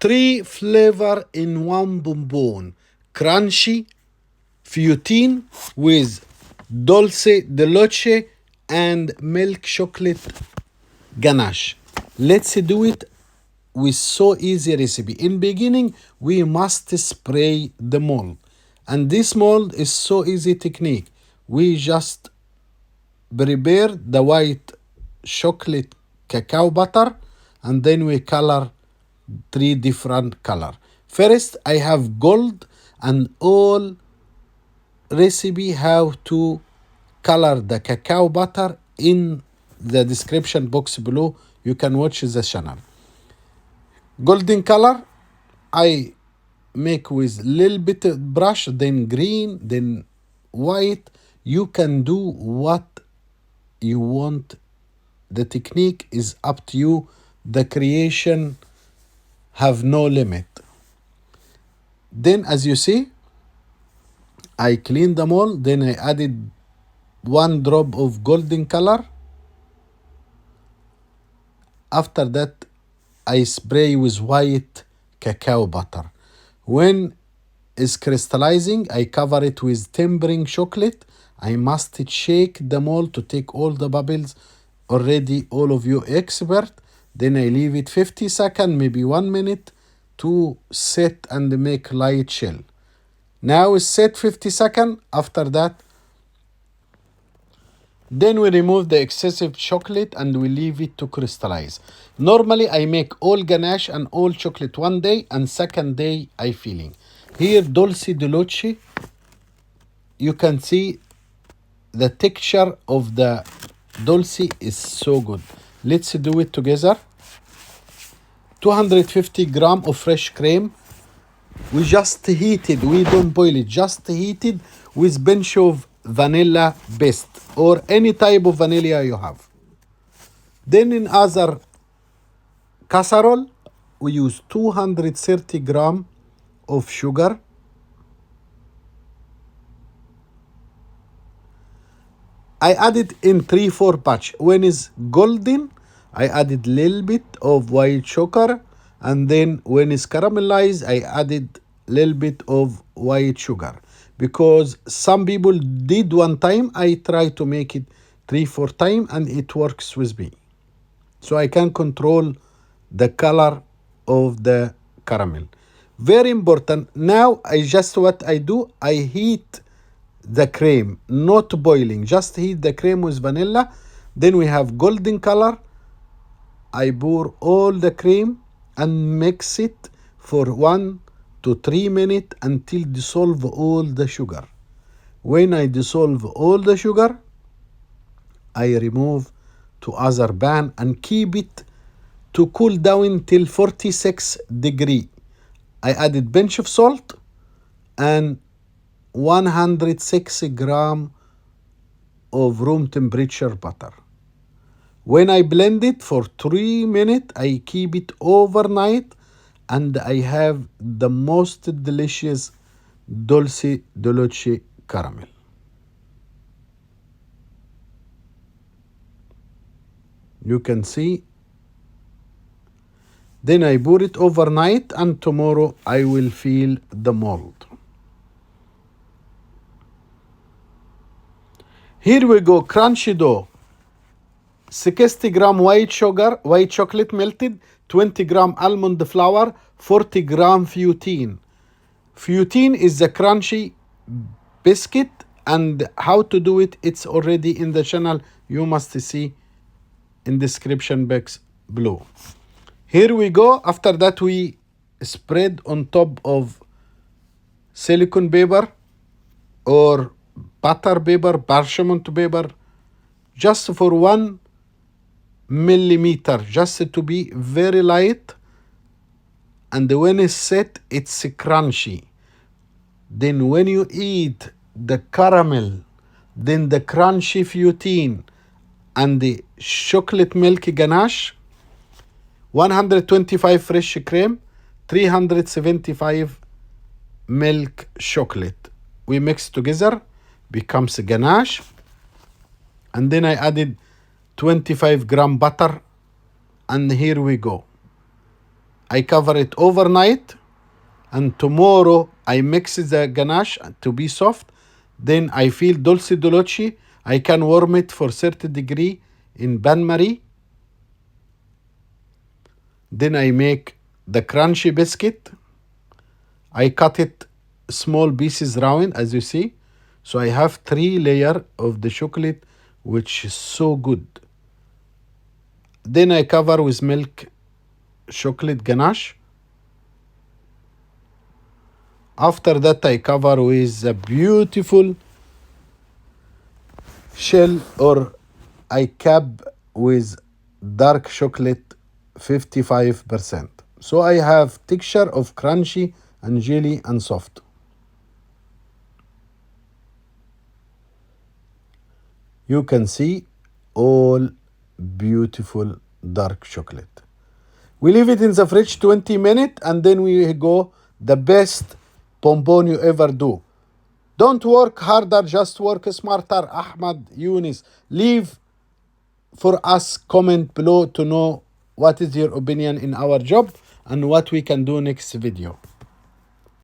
3 flavor in one bonbon. Crunchy, fruity with dulce de leche and milk chocolate ganache. Let's do it with so easy recipe. In beginning, we must spray the mold. And this mold is so easy technique. We just prepare the white chocolate cacao butter and then we color 3 different color. First, I have gold and all recipe how to color the cacao butter in the description box below. You can watch the channel. Golden color, I make with little bit of brush, then green, then white. You can do what you want. The technique is up to you. The creation have no limit. Then as you see, I cleaned them all. Then I added 1 drop of golden color. After that, I spray with white cacao butter. When it's crystallizing, I cover it with tempering chocolate. I must shake them all to take all the bubbles. Already all of you expert. Then I leave it 50 seconds, maybe 1 minute to set and make light shell. Now it's set 50 seconds. After that, then we remove the excessive chocolate and we leave it to crystallize. Normally, I make all ganache and all chocolate one day and second day I filling. Here, dulce de leche, you can see the texture of the dulce is so good. Let's do it together. 250 grams of fresh cream. We just heated, we don't boil it, just heated with pinch of vanilla paste or any type of vanilla you have. Then in other casserole, we use 230 grams of sugar. I added in 3-4 batch. When it's golden, I added little bit of white sugar, and then when it's caramelized, I added little bit of white sugar. Because some people did one time, I try to make it 3-4 times and it works with me. So I can control the color of the caramel. Very important. Now what I do, I heat the cream, not boiling, just heat the cream with vanilla. Then we have golden color. I pour all the cream and mix it for 1 to 3 minutes until dissolve all the sugar. When I dissolve all the sugar, I remove to other pan and keep it to cool down till 46 degrees. I added pinch of salt and 106 grams of room temperature butter. When I blend it for 3 minutes, I keep it overnight and I have the most delicious dulce de leche caramel. You can see. Then I pour it overnight and tomorrow I will fill the mold. Here we go, crunchy dough. 60 gram white sugar, white chocolate melted, 20 gram almond flour, 40 gram fruitine. Fruitine is the crunchy biscuit, and how to do it, it's already in the channel. You must see in description box below. Here we go. After that, we spread on top of silicone paper or butter paper, parchment paper, just for 1 millimeter, just to be very light. And when it's set, it's crunchy. Then when you eat the caramel, then the crunchy fruitine and the chocolate milk ganache, 125 fresh cream, 375 milk chocolate. We mix together, becomes ganache. And then I added 25 gram butter. And here we go. I cover it overnight, and tomorrow I mix the ganache to be soft. Then I feel dulce de leche. I can warm it for 30 degree in bain-marie. Then I make the crunchy biscuit. I cut it small pieces round, as you see. So I have 3 layers of the chocolate, which is so good. Then I cover with milk chocolate ganache. After that, I cover with a beautiful shell, or I cap with dark chocolate 55%. So I have texture of crunchy and jelly and soft. You can see all beautiful dark chocolate. We leave it in the fridge 20 minutes, and then we go the best bonbon you ever do. Don't work harder, just work smarter. Ahmad, Yunis, leave for us comment below to know what is your opinion in our job and what we can do next video.